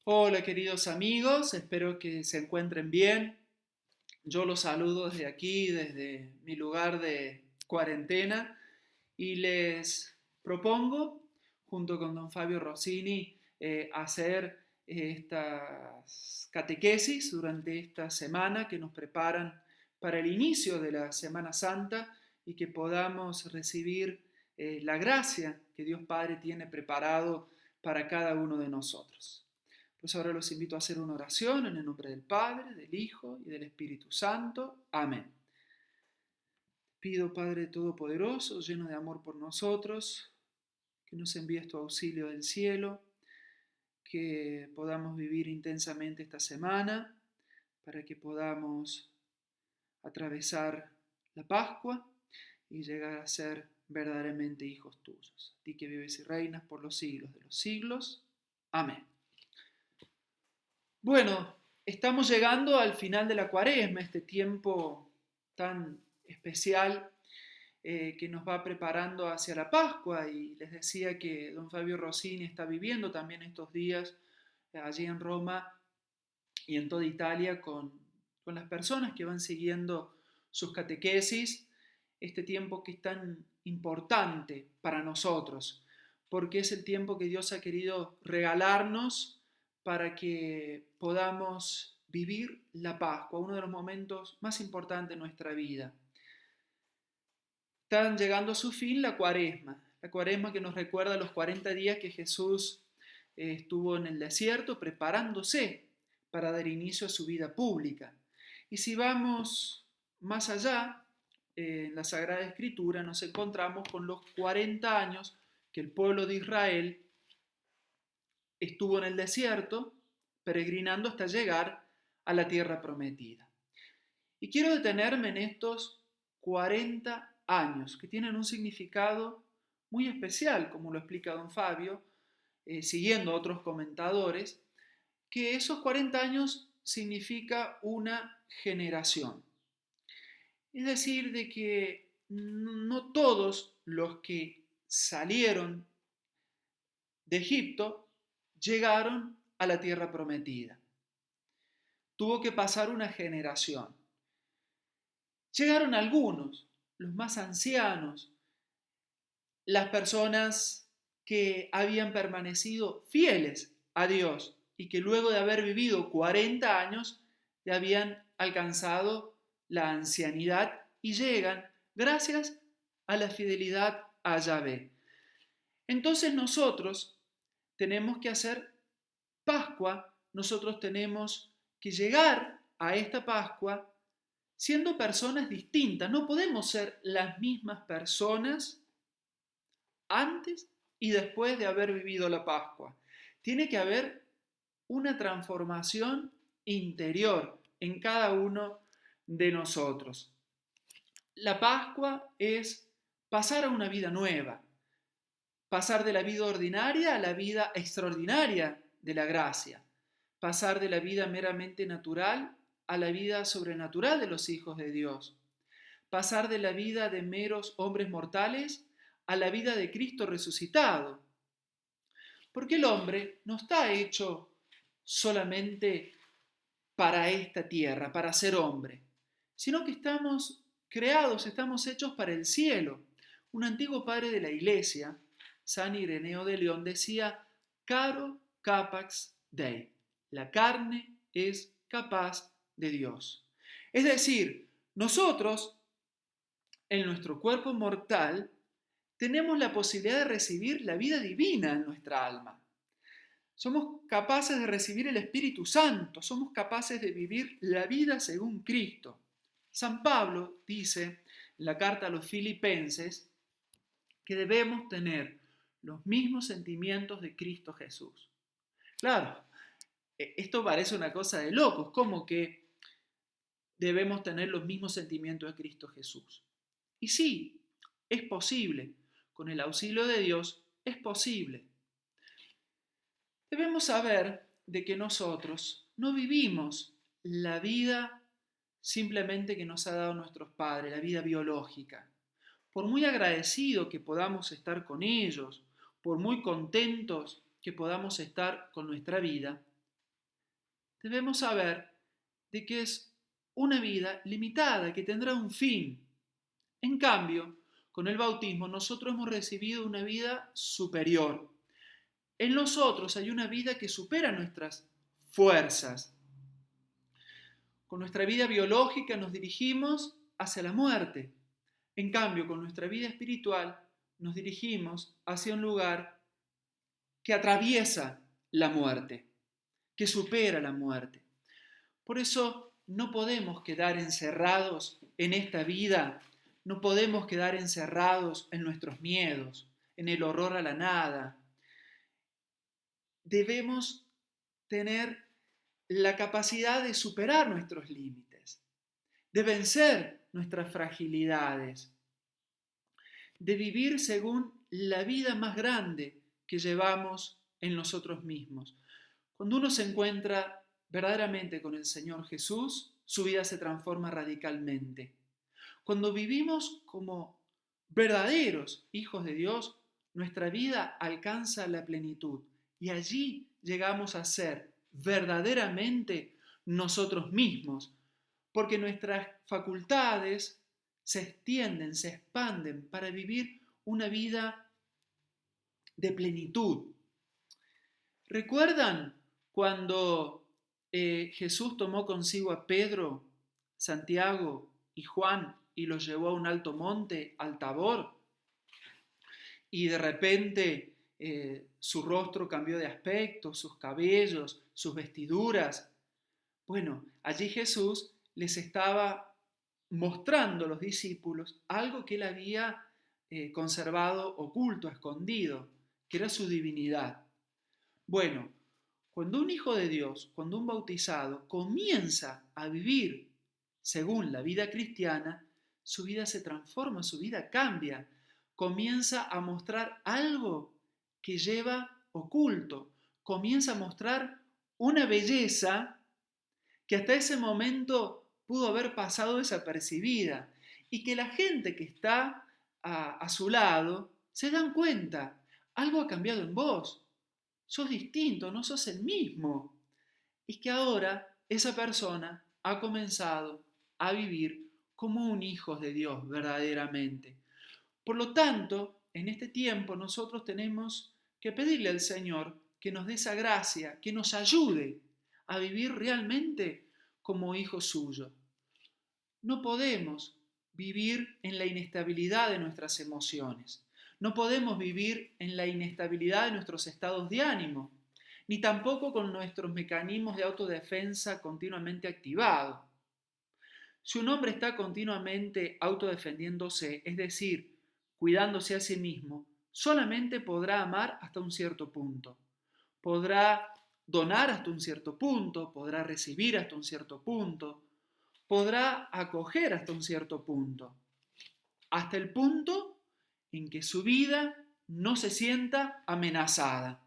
Hola queridos amigos, espero que se encuentren bien. Yo los saludo desde aquí, desde mi lugar de cuarentena y les propongo, junto con don Fabio Rossini, hacer estas catequesis durante esta semana que nos preparan para el inicio de la Semana Santa y que podamos recibir la gracia que Dios Padre tiene preparado para cada uno de nosotros. Pues ahora los invito a hacer una oración en el nombre del Padre, del Hijo y del Espíritu Santo. Amén. Pido, Padre Todopoderoso, lleno de amor por nosotros, que nos envíes tu auxilio del cielo, que podamos vivir intensamente esta semana, para que podamos atravesar la Pascua y llegar a ser verdaderamente hijos tuyos. A ti que vives y reinas por los siglos de los siglos. Amén. Bueno, estamos llegando al final de la Cuaresma, este tiempo tan especial que nos va preparando hacia la Pascua, y les decía que don Fabio Rossini está viviendo también estos días allí en Roma y en toda Italia con las personas que van siguiendo sus catequesis, este tiempo que es tan importante para nosotros, porque es el tiempo que Dios ha querido regalarnos para que podamos vivir la Pascua, uno de los momentos más importantes de nuestra vida. Están llegando a su fin la Cuaresma que nos recuerda los 40 días que Jesús estuvo en el desierto preparándose para dar inicio a su vida pública. Y si vamos más allá, en la Sagrada Escritura nos encontramos con los 40 años que el pueblo de Israel estuvo en el desierto, peregrinando hasta llegar a la tierra prometida. Y quiero detenerme en estos 40 años, que tienen un significado muy especial, como lo explica don Fabio, siguiendo a otros comentadores, que esos 40 años significa una generación. Es decir, de que no todos los que salieron de Egipto llegaron a la tierra prometida. Tuvo que pasar una generación. Llegaron algunos, los más ancianos, las personas que habían permanecido fieles a Dios y que luego de haber vivido 40 años ya habían alcanzado la ancianidad y llegan gracias a la fidelidad a Yahvé. Entonces nosotros tenemos que hacer Pascua, nosotros tenemos que llegar a esta Pascua siendo personas distintas. No podemos ser las mismas personas antes y después de haber vivido la Pascua. Tiene que haber una transformación interior en cada uno de nosotros. La Pascua es pasar a una vida nueva, pasar de la vida ordinaria a la vida extraordinaria de la gracia, pasar de la vida meramente natural a la vida sobrenatural de los hijos de Dios, pasar de la vida de meros hombres mortales a la vida de Cristo resucitado. Porque el hombre no está hecho solamente para esta tierra, para ser hombre, sino que estamos creados, estamos hechos para el cielo. Un antiguo padre de la Iglesia, San Ireneo de León, decía: caro capax Dei, la carne es capaz de Dios. Es decir, nosotros, en nuestro cuerpo mortal, tenemos la posibilidad de recibir la vida divina en nuestra alma. Somos capaces de recibir el Espíritu Santo, somos capaces de vivir la vida según Cristo. San Pablo dice en la carta a los Filipenses que debemos tener los mismos sentimientos de Cristo Jesús. Claro, esto parece una cosa de locos, como que debemos tener los mismos sentimientos de Cristo Jesús. Y sí, es posible, con el auxilio de Dios es posible. Debemos saber de que nosotros no vivimos la vida simplemente que nos ha dado nuestros padres, la vida biológica. Por muy agradecido que podamos estar con ellos, por muy contentos que podamos estar con nuestra vida, debemos saber de que es una vida limitada, que tendrá un fin. En cambio, con el bautismo nosotros hemos recibido una vida superior. En nosotros hay una vida que supera nuestras fuerzas. Con nuestra vida biológica nos dirigimos hacia la muerte. En cambio, con nuestra vida espiritual nos dirigimos hacia un lugar que atraviesa la muerte, que supera la muerte. Por eso no podemos quedar encerrados en esta vida, no podemos quedar encerrados en nuestros miedos, en el horror a la nada. Debemos tener la capacidad de superar nuestros límites, de vencer nuestras fragilidades, de vivir según la vida más grande que llevamos en nosotros mismos. Cuando uno se encuentra verdaderamente con el Señor Jesús, su vida se transforma radicalmente. Cuando vivimos como verdaderos hijos de Dios, nuestra vida alcanza la plenitud y allí llegamos a ser verdaderamente nosotros mismos, porque nuestras facultades se extienden, se expanden para vivir una vida de plenitud. ¿Recuerdan cuando Jesús tomó consigo a Pedro, Santiago y Juan y los llevó a un alto monte, al Tabor? Y de repente su rostro cambió de aspecto, sus cabellos, sus vestiduras. Bueno, allí Jesús les estaba mostrando a los discípulos algo que él había conservado oculto, escondido, que era su divinidad. Bueno, cuando un hijo de Dios, cuando un bautizado comienza a vivir según la vida cristiana, su vida se transforma, su vida cambia, comienza a mostrar algo que lleva oculto, comienza a mostrar una belleza que hasta ese momento pudo haber pasado desapercibida y que la gente que está a su lado se dan cuenta, algo ha cambiado en vos, sos distinto, no sos el mismo. Y que ahora esa persona ha comenzado a vivir como un hijo de Dios verdaderamente. Por lo tanto, en este tiempo nosotros tenemos que pedirle al Señor que nos dé esa gracia, que nos ayude a vivir realmente como hijos suyos. No podemos vivir en la inestabilidad de nuestras emociones. No podemos vivir en la inestabilidad de nuestros estados de ánimo, ni tampoco con nuestros mecanismos de autodefensa continuamente activados. Si un hombre está continuamente autodefendiéndose, es decir, cuidándose a sí mismo, solamente podrá amar hasta un cierto punto. Podrá donar hasta un cierto punto, podrá recibir hasta un cierto punto, podrá acoger hasta un cierto punto, hasta el punto en que su vida no se sienta amenazada.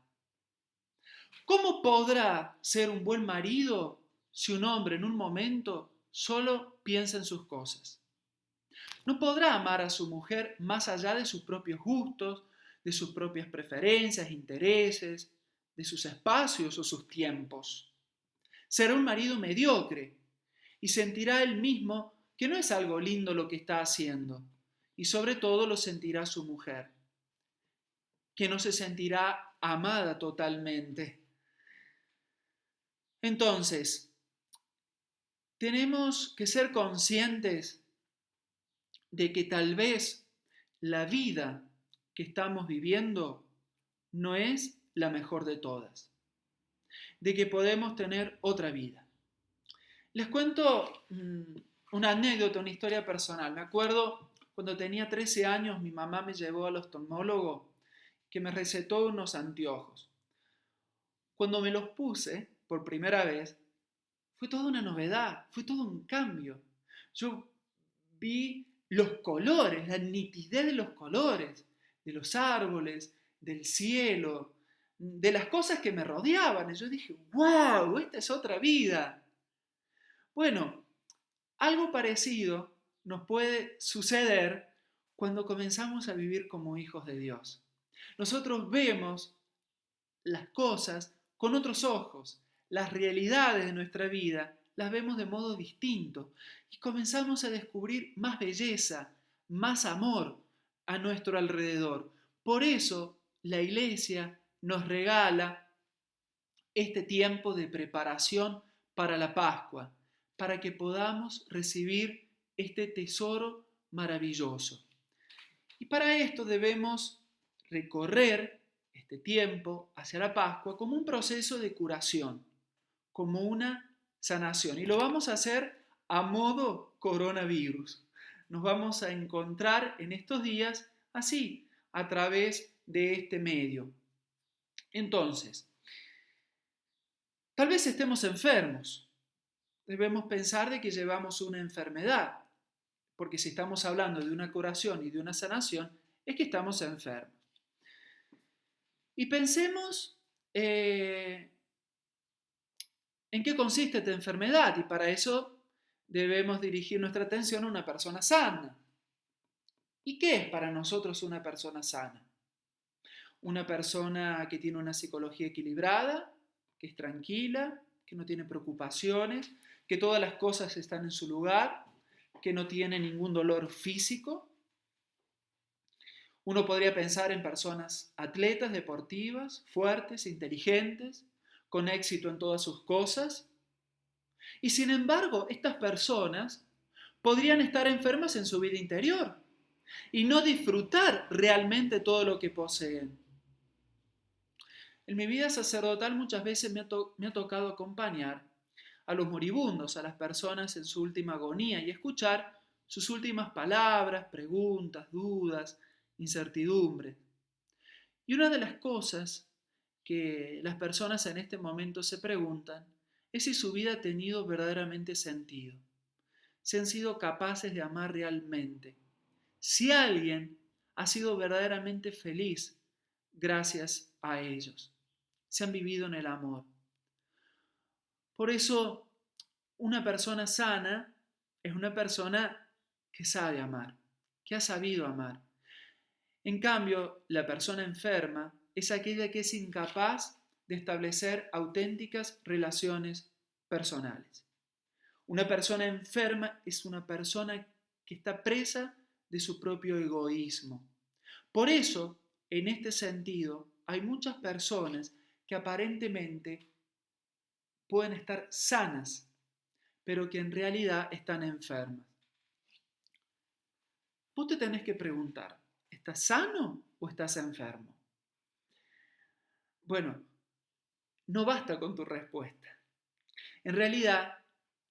¿Cómo podrá ser un buen marido si un hombre en un momento solo piensa en sus cosas? No podrá amar a su mujer más allá de sus propios gustos, de sus propias preferencias, intereses, de sus espacios o sus tiempos. Será un marido mediocre y sentirá él mismo que no es algo lindo lo que está haciendo, y sobre todo lo sentirá su mujer, que no se sentirá amada totalmente. Entonces, tenemos que ser conscientes de que tal vez la vida que estamos viviendo no es la mejor de todas, de que podemos tener otra vida. Les cuento una anécdota, una historia personal. Me acuerdo cuando tenía 13 años, mi mamá me llevó al oftalmólogo que me recetó unos anteojos. Cuando me los puse por primera vez, fue toda una novedad, fue todo un cambio. Yo vi los colores, la nitidez de los colores, de los árboles, del cielo, de las cosas que me rodeaban. Y yo dije, wow, esta es otra vida. Bueno, algo parecido nos puede suceder cuando comenzamos a vivir como hijos de Dios. Nosotros vemos las cosas con otros ojos, las realidades de nuestra vida las vemos de modo distinto y comenzamos a descubrir más belleza, más amor a nuestro alrededor. Por eso la Iglesia nos regala este tiempo de preparación para la Pascua, para que podamos recibir este tesoro maravilloso. Y para esto debemos recorrer este tiempo hacia la Pascua como un proceso de curación, como una sanación. Y lo vamos a hacer a modo coronavirus. Nos vamos a encontrar en estos días así, a través de este medio. Entonces, tal vez estemos enfermos. Debemos pensar de que llevamos una enfermedad, porque si estamos hablando de una curación y de una sanación, es que estamos enfermos. Y pensemos en qué consiste esta enfermedad, y para eso debemos dirigir nuestra atención a una persona sana. ¿Y qué es para nosotros una persona sana? Una persona que tiene una psicología equilibrada, que es tranquila, que no tiene preocupaciones, que todas las cosas están en su lugar, que no tiene ningún dolor físico. Uno podría pensar en personas atletas, deportivas, fuertes, inteligentes, con éxito en todas sus cosas. Y sin embargo, estas personas podrían estar enfermas en su vida interior y no disfrutar realmente todo lo que poseen. En mi vida sacerdotal muchas veces me ha tocado acompañar a los moribundos, a las personas en su última agonía y escuchar sus últimas palabras, preguntas, dudas, incertidumbres. Y una de las cosas que las personas en este momento se preguntan es si su vida ha tenido verdaderamente sentido, si han sido capaces de amar realmente, si alguien ha sido verdaderamente feliz gracias a ellos, si han vivido en el amor. Por eso, una persona sana es una persona que sabe amar, que ha sabido amar. En cambio, la persona enferma es aquella que es incapaz de establecer auténticas relaciones personales. Una persona enferma es una persona que está presa de su propio egoísmo. Por eso, en este sentido, hay muchas personas que aparentemente pueden estar sanas, pero que en realidad están enfermas. Vos te tenés que preguntar, ¿estás sano o estás enfermo? Bueno, no basta con tu respuesta. En realidad,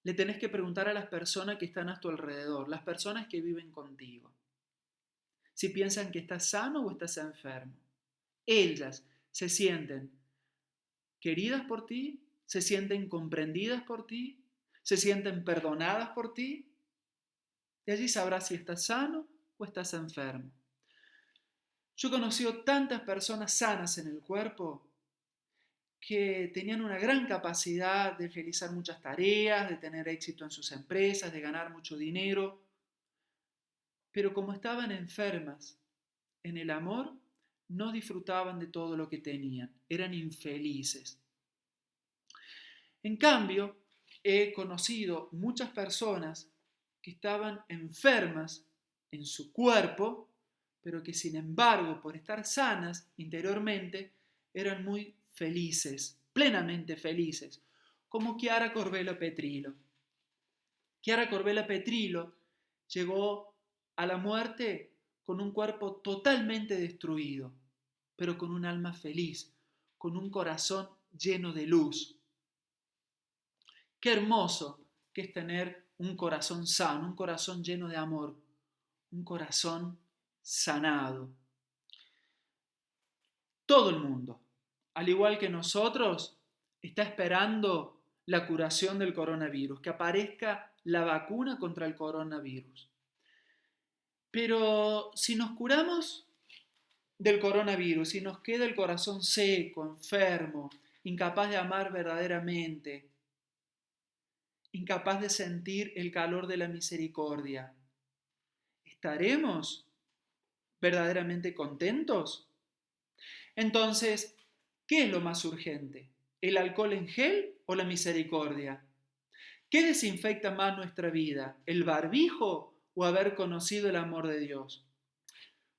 le tenés que preguntar a las personas que están a tu alrededor, las personas que viven contigo, si piensan que estás sano o estás enfermo. Ellas se sienten queridas por ti, se sienten comprendidas por ti, se sienten perdonadas por ti, y allí sabrás si estás sano o estás enfermo. Yo he conocido tantas personas sanas en el cuerpo que tenían una gran capacidad de realizar muchas tareas, de tener éxito en sus empresas, de ganar mucho dinero, pero como estaban enfermas en el amor, no disfrutaban de todo lo que tenían, eran infelices. En cambio, he conocido muchas personas que estaban enfermas en su cuerpo, pero que sin embargo, por estar sanas interiormente, eran muy felices, plenamente felices, como Chiara Corbella Petrillo. Chiara Corbella Petrillo llegó a la muerte con un cuerpo totalmente destruido, pero con un alma feliz, con un corazón lleno de luz. Qué hermoso que es tener un corazón sano, un corazón lleno de amor, un corazón sanado. Todo el mundo, al igual que nosotros, está esperando la curación del coronavirus, que aparezca la vacuna contra el coronavirus. Pero si nos curamos del coronavirus y nos queda el corazón seco, enfermo, incapaz de amar verdaderamente, incapaz de sentir el calor de la misericordia, ¿estaremos verdaderamente contentos? Entonces, ¿qué es lo más urgente? ¿El alcohol en gel o la misericordia? ¿Qué desinfecta más nuestra vida? ¿El barbijo o haber conocido el amor de Dios?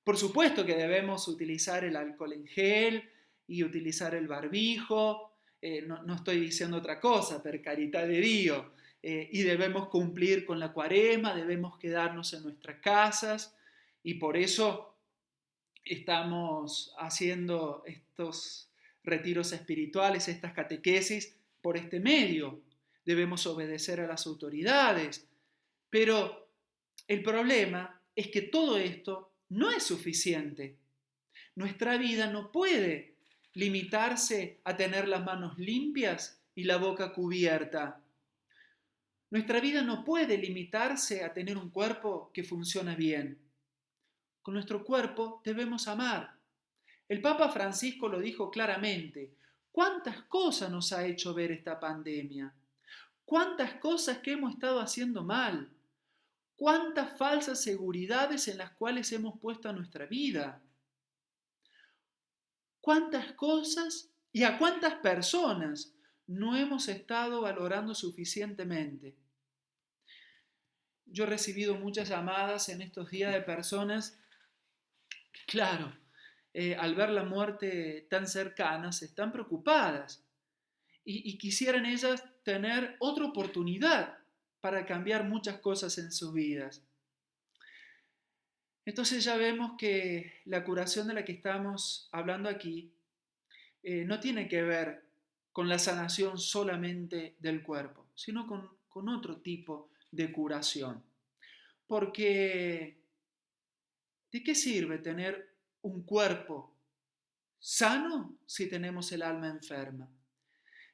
Por supuesto que debemos utilizar el alcohol en gel y utilizar el barbijo, no estoy diciendo otra cosa, per carità de Dio, y debemos cumplir con la cuaresma, debemos quedarnos en nuestras casas y por eso estamos haciendo estos retiros espirituales, estas catequesis por este medio. Debemos obedecer a las autoridades, pero el problema es que todo esto no es suficiente. Nuestra vida no puede limitarse a tener las manos limpias y la boca cubierta. Nuestra vida no puede limitarse a tener un cuerpo que funciona bien. Con nuestro cuerpo debemos amar. El Papa Francisco lo dijo claramente. ¿Cuántas cosas nos ha hecho ver esta pandemia? ¿Cuántas cosas que hemos estado haciendo mal? ¿Cuántas falsas seguridades en las cuales hemos puesto a nuestra vida? ¿Cuántas cosas y a cuántas personas no hemos estado valorando suficientemente? Yo he recibido muchas llamadas en estos días de personas que, claro, al ver la muerte tan cercana, están preocupadas y quisieran ellas tener otra oportunidad para cambiar muchas cosas en sus vidas. Entonces ya vemos que la curación de la que estamos hablando aquí no tiene que ver con la sanación solamente del cuerpo, sino con otro tipo de curación. Porque, ¿de qué sirve tener un cuerpo sano si tenemos el alma enferma?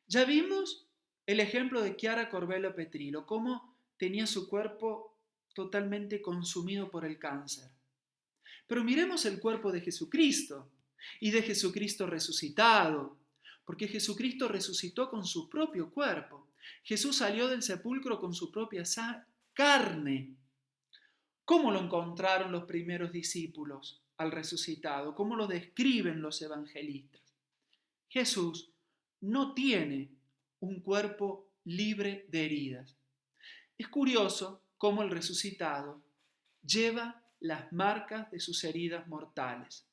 Ya vimos el ejemplo de Chiara Corbello Petrillo, cómo tenía su cuerpo totalmente consumido por el cáncer. Pero miremos el cuerpo de Jesucristo y de Jesucristo resucitado, porque Jesucristo resucitó con su propio cuerpo. Jesús salió del sepulcro con su propia carne. ¿Cómo lo encontraron los primeros discípulos al resucitado? ¿Cómo lo describen los evangelistas? Jesús no tiene un cuerpo libre de heridas. Es curioso cómo el resucitado lleva las marcas de sus heridas mortales.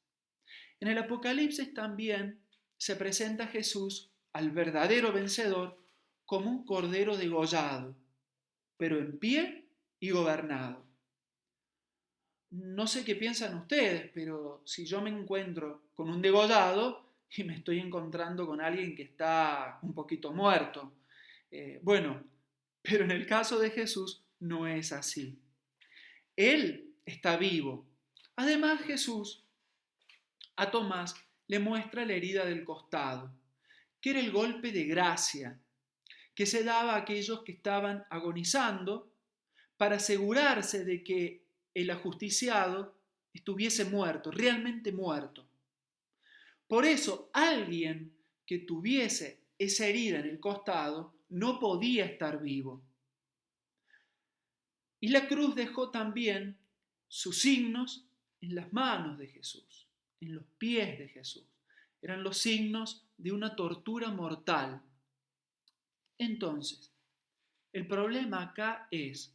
En el Apocalipsis también se presenta a Jesús, al verdadero vencedor, como un cordero degollado, pero en pie y gobernado. No sé qué piensan ustedes, pero si yo me encuentro con un degollado y me estoy encontrando con alguien que está un poquito muerto, bueno, pero en el caso de Jesús no es así. Él está vivo. Además, Jesús a Tomás le muestra la herida del costado, que era el golpe de gracia que se daba a aquellos que estaban agonizando para asegurarse de que el ajusticiado estuviese muerto, realmente muerto. Por eso, alguien que tuviese esa herida en el costado no podía estar vivo. Y la cruz dejó también sus signos en las manos de Jesús, en los pies de Jesús. Eran los signos de una tortura mortal. Entonces, el problema acá es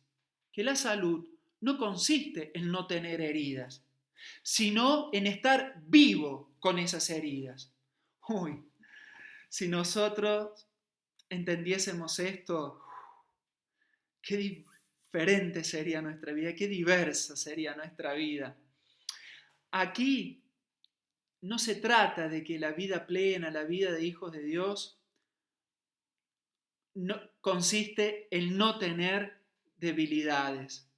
que la salud no consiste en no tener heridas, sino en estar vivo con esas heridas. Uy, si nosotros entendiésemos esto, qué diferente sería nuestra vida, qué diversa sería nuestra vida. Aquí no se trata de que la vida plena, la vida de hijos de Dios, no, consiste en no tener debilidades.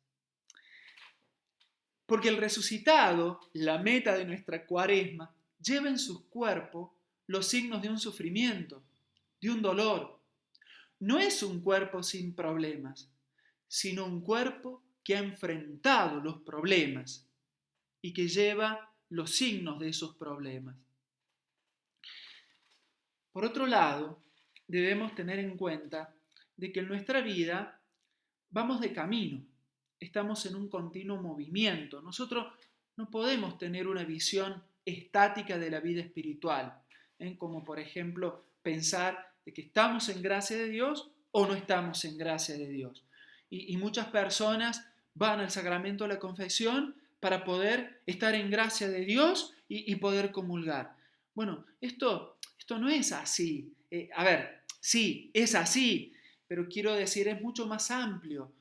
Porque el resucitado, la meta de nuestra cuaresma, lleva en su cuerpo los signos de un sufrimiento, de un dolor. No es un cuerpo sin problemas, sino un cuerpo que ha enfrentado los problemas y que lleva los signos de esos problemas. Por otro lado, debemos tener en cuenta de que en nuestra vida vamos de camino, estamos en un continuo movimiento. Nosotros no podemos tener una visión estática de la vida espiritual, como por ejemplo pensar de que estamos en gracia de Dios o no estamos en gracia de Dios. Y muchas personas van al sacramento de la confesión para poder estar en gracia de Dios y poder comulgar. Bueno, esto no es así. A ver, sí, es así, pero quiero decir, es mucho más amplio.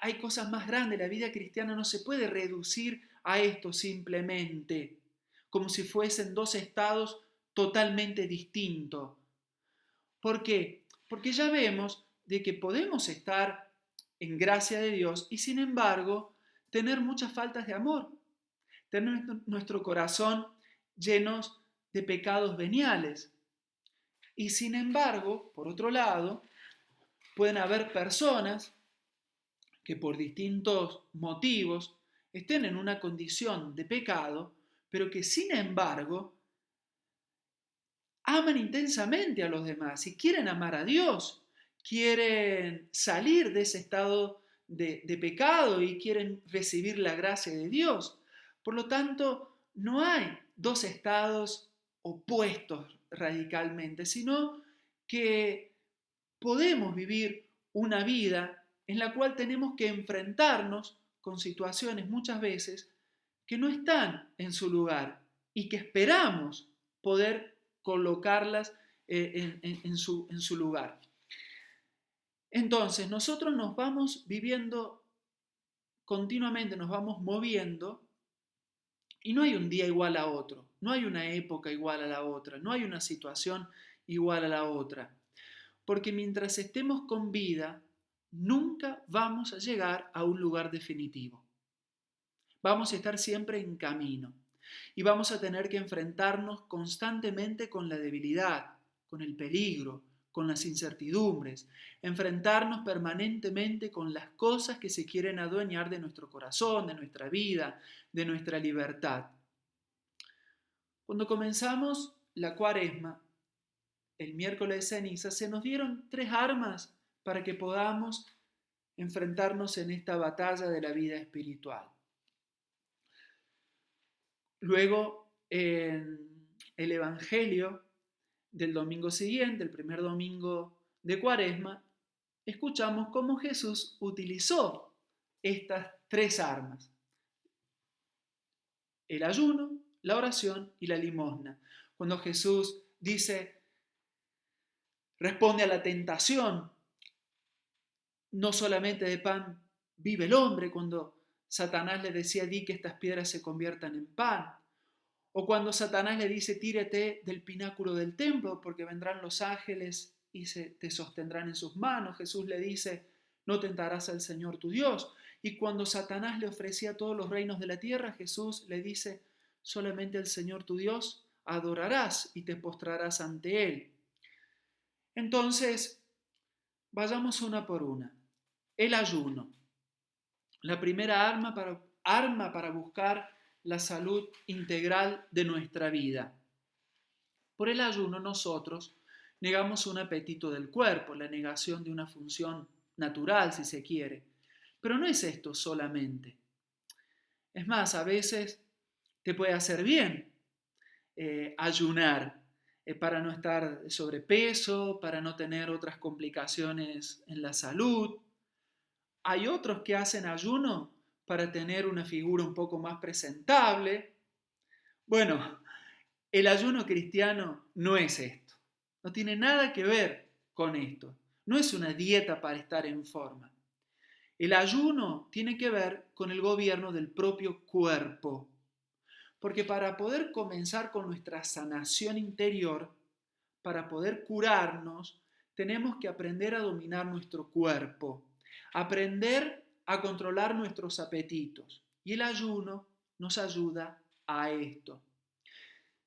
Hay cosas más grandes. La vida cristiana no se puede reducir a esto simplemente, como si fuesen dos estados totalmente distintos. ¿Por qué? Porque ya vemos de que podemos estar en gracia de Dios y sin embargo tener muchas faltas de amor, tener nuestro corazón llenos de pecados veniales. Y sin embargo, por otro lado, pueden haber personas que por distintos motivos estén en una condición de pecado, pero que sin embargo aman intensamente a los demás y quieren amar a Dios, quieren salir de ese estado de pecado y quieren recibir la gracia de Dios. Por lo tanto, no hay dos estados opuestos radicalmente, sino que podemos vivir una vida en la cual tenemos que enfrentarnos con situaciones muchas veces que no están en su lugar y que esperamos poder colocarlas en su lugar. Entonces, nosotros nos vamos viviendo continuamente, nos vamos moviendo y no hay un día igual a otro, no hay una época igual a la otra, no hay una situación igual a la otra. Porque mientras estemos con vida, nunca vamos a llegar a un lugar definitivo. Vamos a estar siempre en camino y vamos a tener que enfrentarnos constantemente con la debilidad, con el peligro, con las incertidumbres, enfrentarnos permanentemente con las cosas que se quieren adueñar de nuestro corazón, de nuestra vida, de nuestra libertad. Cuando comenzamos la Cuaresma, el miércoles de ceniza, se nos dieron 3 armas para que podamos enfrentarnos en esta batalla de la vida espiritual. Luego, en el Evangelio del domingo siguiente, el primer domingo de Cuaresma, escuchamos cómo Jesús utilizó estas 3 armas: el ayuno, la oración y la limosna. Cuando Jesús responde a la tentación, no solamente de pan vive el hombre, cuando Satanás le decía, di que estas piedras se conviertan en pan. O cuando Satanás le dice, tírate del pináculo del templo, porque vendrán los ángeles y te sostendrán en sus manos. Jesús le dice, no tentarás al Señor tu Dios. Y cuando Satanás le ofrecía todos los reinos de la tierra, Jesús le dice, solamente al Señor tu Dios adorarás y te postrarás ante Él. Entonces, vayamos una por una. El ayuno, la primera arma para buscar la salud integral de nuestra vida. Por el ayuno nosotros negamos un apetito del cuerpo, la negación de una función natural, si se quiere. Pero no es esto solamente. Es más, a veces te puede hacer bien ayunar para no estar de sobrepeso, para no tener otras complicaciones en la salud. Hay otros que hacen ayuno para tener una figura un poco más presentable. Bueno, el ayuno cristiano no es esto. No tiene nada que ver con esto. No es una dieta para estar en forma. El ayuno tiene que ver con el gobierno del propio cuerpo. Porque para poder comenzar con nuestra sanación interior, para poder curarnos, tenemos que aprender a dominar nuestro cuerpo, aprender a controlar nuestros apetitos. Y el ayuno nos ayuda a esto.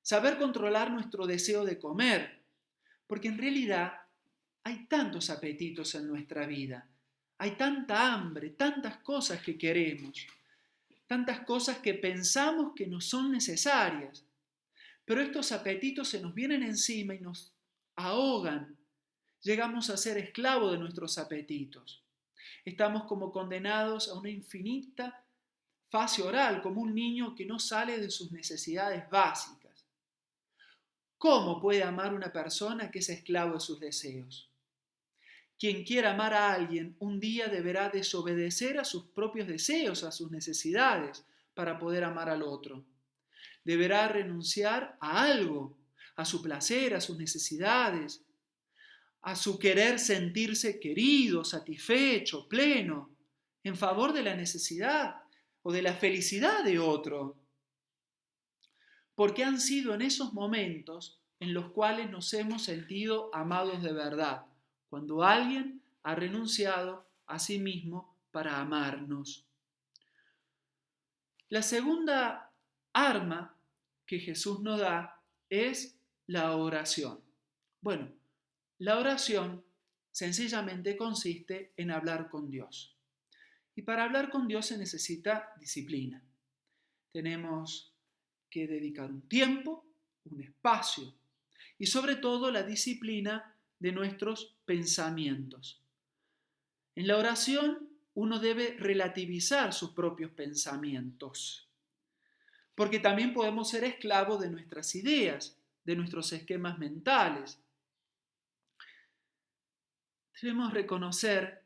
Saber controlar nuestro deseo de comer, porque en realidad hay tantos apetitos en nuestra vida, hay tanta hambre, tantas cosas que queremos, tantas cosas que pensamos que no son necesarias, pero estos apetitos se nos vienen encima y nos ahogan. Llegamos a ser esclavos de nuestros apetitos. Estamos como condenados a una infinita fase oral, como un niño que no sale de sus necesidades básicas. ¿Cómo puede amar una persona que es esclavo de sus deseos? Quien quiera amar a alguien un día deberá desobedecer a sus propios deseos, a sus necesidades, para poder amar al otro. Deberá renunciar a algo, a su placer, a sus necesidades, a su querer sentirse querido, satisfecho, pleno, en favor de la necesidad o de la felicidad de otro. Porque han sido en esos momentos en los cuales nos hemos sentido amados de verdad, cuando alguien ha renunciado a sí mismo para amarnos. La segunda arma que Jesús nos da es la oración. Bueno, la oración sencillamente consiste en hablar con Dios. Y para hablar con Dios se necesita disciplina. Tenemos que dedicar un tiempo, un espacio y sobre todo la disciplina de nuestros pensamientos. En la oración uno debe relativizar sus propios pensamientos, porque también podemos ser esclavos de nuestras ideas, de nuestros esquemas mentales. Debemos reconocer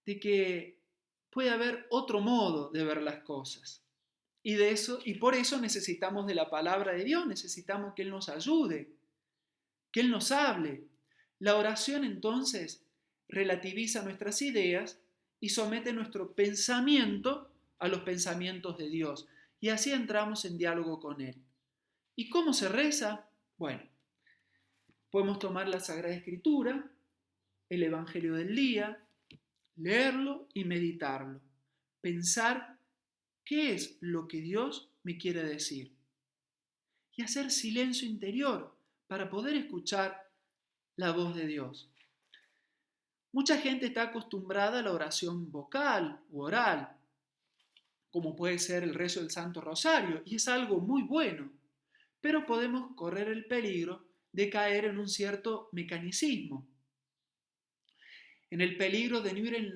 de que puede haber otro modo de ver las cosas. Y por eso necesitamos de la palabra de Dios, necesitamos que Él nos ayude, que Él nos hable. La oración entonces relativiza nuestras ideas y somete nuestro pensamiento a los pensamientos de Dios. Y así entramos en diálogo con Él. ¿Y cómo se reza? Bueno, podemos tomar la Sagrada Escritura, el Evangelio del día, leerlo y meditarlo. Pensar qué es lo que Dios me quiere decir. Y hacer silencio interior para poder escuchar la voz de Dios. Mucha gente está acostumbrada a la oración vocal u oral, como puede ser el rezo del Santo Rosario, y es algo muy bueno, pero podemos correr el peligro de caer en un cierto mecanicismo, en el peligro de no ir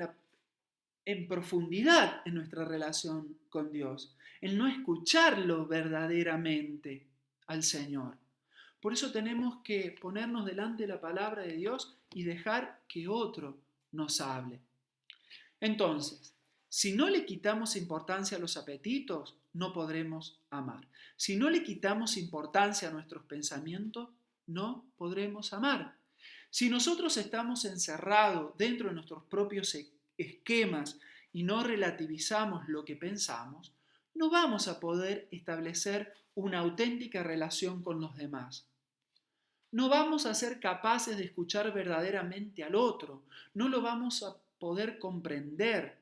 en profundidad en nuestra relación con Dios, en no escucharlo verdaderamente al Señor. Por eso tenemos que ponernos delante de la palabra de Dios y dejar que otro nos hable. Entonces, si no le quitamos importancia a los apetitos, no podremos amar. Si no le quitamos importancia a nuestros pensamientos, no podremos amar. Si nosotros estamos encerrados dentro de nuestros propios esquemas y no relativizamos lo que pensamos, no vamos a poder establecer una auténtica relación con los demás. No vamos a ser capaces de escuchar verdaderamente al otro, no lo vamos a poder comprender,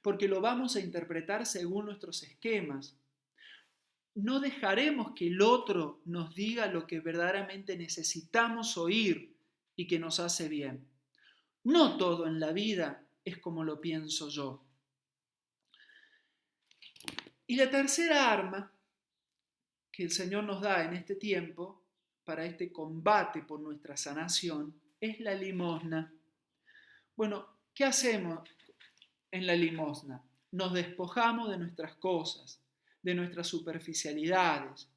porque lo vamos a interpretar según nuestros esquemas. No dejaremos que el otro nos diga lo que verdaderamente necesitamos oír y que nos hace bien. No todo en la vida es como lo pienso yo. Y la tercera arma que el Señor nos da en este tiempo, para este combate por nuestra sanación, es la limosna. Bueno, ¿qué hacemos en la limosna? Nos despojamos de nuestras cosas, de nuestras superficialidades,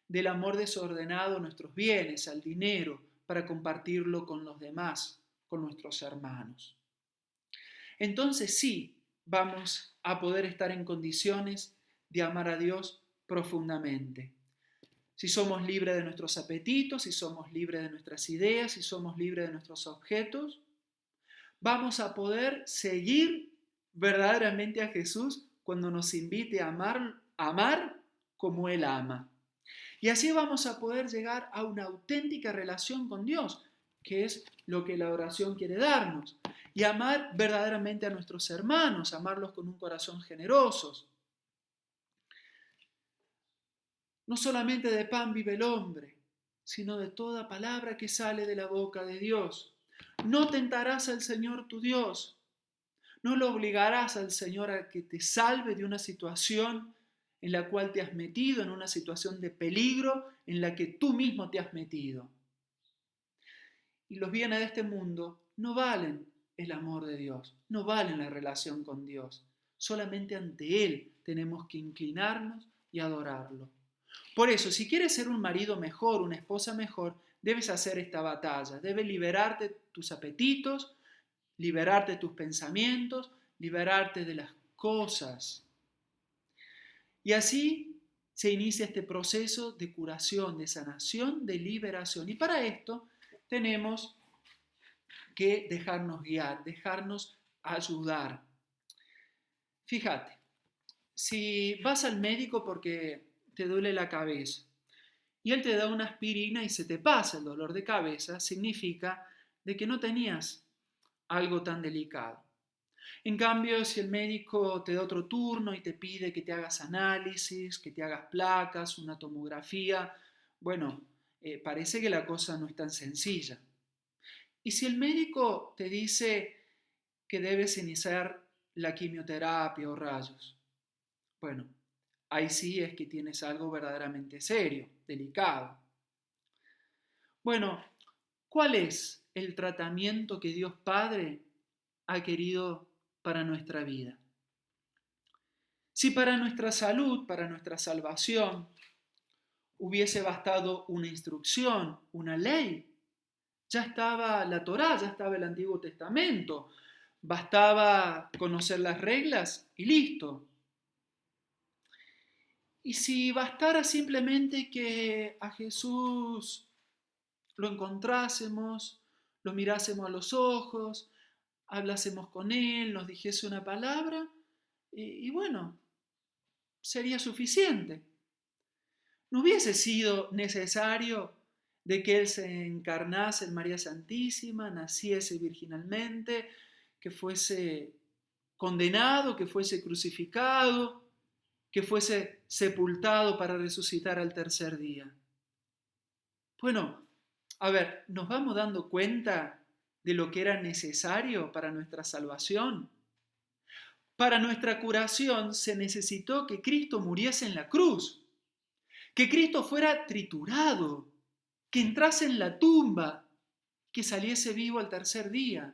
del amor desordenado a nuestros bienes, al dinero, para compartirlo con los demás, con nuestros hermanos. Entonces sí, vamos a poder estar en condiciones de amar a Dios profundamente. Si somos libres de nuestros apetitos, si somos libres de nuestras ideas, si somos libres de nuestros objetos, vamos a poder seguir verdaderamente a Jesús cuando nos invite a amar como Él ama. Y así vamos a poder llegar a una auténtica relación con Dios, que es lo que la oración quiere darnos. Y amar verdaderamente a nuestros hermanos, amarlos con un corazón generoso. No solamente de pan vive el hombre, sino de toda palabra que sale de la boca de Dios. No tentarás al Señor tu Dios. No lo obligarás al Señor a que te salve de una situación en la cual te has metido, en una situación de peligro en la que tú mismo te has metido. Y los bienes de este mundo no valen el amor de Dios, no valen la relación con Dios. Solamente ante Él tenemos que inclinarnos y adorarlo. Por eso, si quieres ser un marido mejor, una esposa mejor, debes hacer esta batalla. Debes liberarte tus apetitos, liberarte tus pensamientos, liberarte de las cosas. Y así se inicia este proceso de curación, de sanación, de liberación. Y para esto tenemos que dejarnos guiar, dejarnos ayudar. Fíjate, si vas al médico porque te duele la cabeza y él te da una aspirina y se te pasa el dolor de cabeza, significa de que no tenías algo tan delicado. En cambio, si el médico te da otro turno y te pide que te hagas análisis, que te hagas placas, una tomografía, bueno, parece que la cosa no es tan sencilla. Y si el médico te dice que debes iniciar la quimioterapia o rayos, bueno, ahí sí es que tienes algo verdaderamente serio, delicado. Bueno, ¿cuál es el tratamiento que Dios Padre ha querido para nuestra vida? Si para nuestra salud, para nuestra salvación, hubiese bastado una instrucción, una ley, ya estaba la Torá, ya estaba el Antiguo Testamento, bastaba conocer las reglas y listo. Y si bastara simplemente que a Jesús lo encontrásemos, lo mirásemos a los ojos, hablásemos con Él, nos dijese una palabra, y bueno, sería suficiente. No hubiese sido necesario de que Él se encarnase en María Santísima, naciese virginalmente, que fuese condenado, que fuese crucificado, que fuese sepultado para resucitar al tercer día. Bueno, a ver, ¿nos vamos dando cuenta de lo que era necesario para nuestra salvación? Para nuestra curación se necesitó que Cristo muriese en la cruz, que Cristo fuera triturado, que entrase en la tumba, que saliese vivo al tercer día.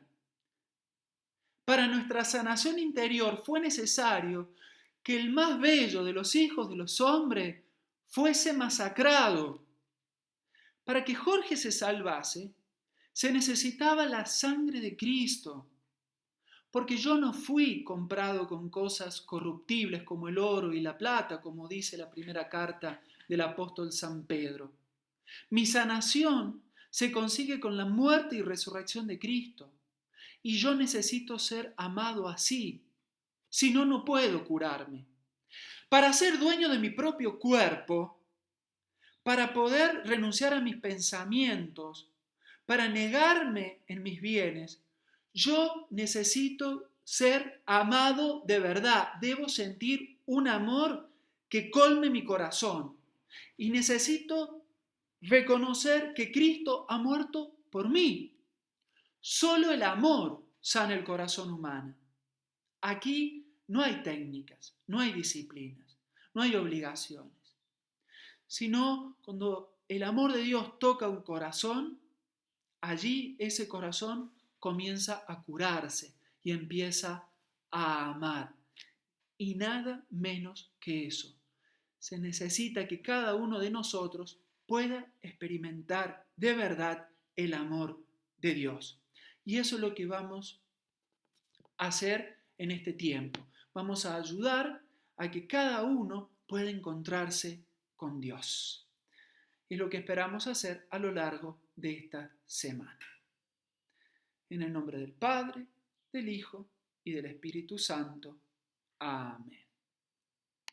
Para nuestra sanación interior fue necesario que el más bello de los hijos de los hombres fuese masacrado. Para que Jorge se salvase, se necesitaba la sangre de Cristo, porque yo no fui comprado con cosas corruptibles como el oro y la plata, como dice la primera carta del apóstol San Pedro. Mi sanación se consigue con la muerte y resurrección de Cristo, y yo necesito ser amado así, si no, no puedo curarme. Para ser dueño de mi propio cuerpo, para poder renunciar a mis pensamientos, para negarme en mis bienes, yo necesito ser amado de verdad. Debo sentir un amor que colme mi corazón. Y necesito reconocer que Cristo ha muerto por mí. Solo el amor sana el corazón humano. Aquí no hay técnicas, no hay disciplinas, no hay obligaciones, sino cuando el amor de Dios toca un corazón, allí ese corazón comienza a curarse y empieza a amar. Y nada menos que eso. Se necesita que cada uno de nosotros pueda experimentar de verdad el amor de Dios. Y eso es lo que vamos a hacer en este tiempo. Vamos a ayudar a que cada uno pueda encontrarse con Dios. Es lo que esperamos hacer a lo largo de esta semana. En el nombre del Padre, del Hijo y del Espíritu Santo. Amén.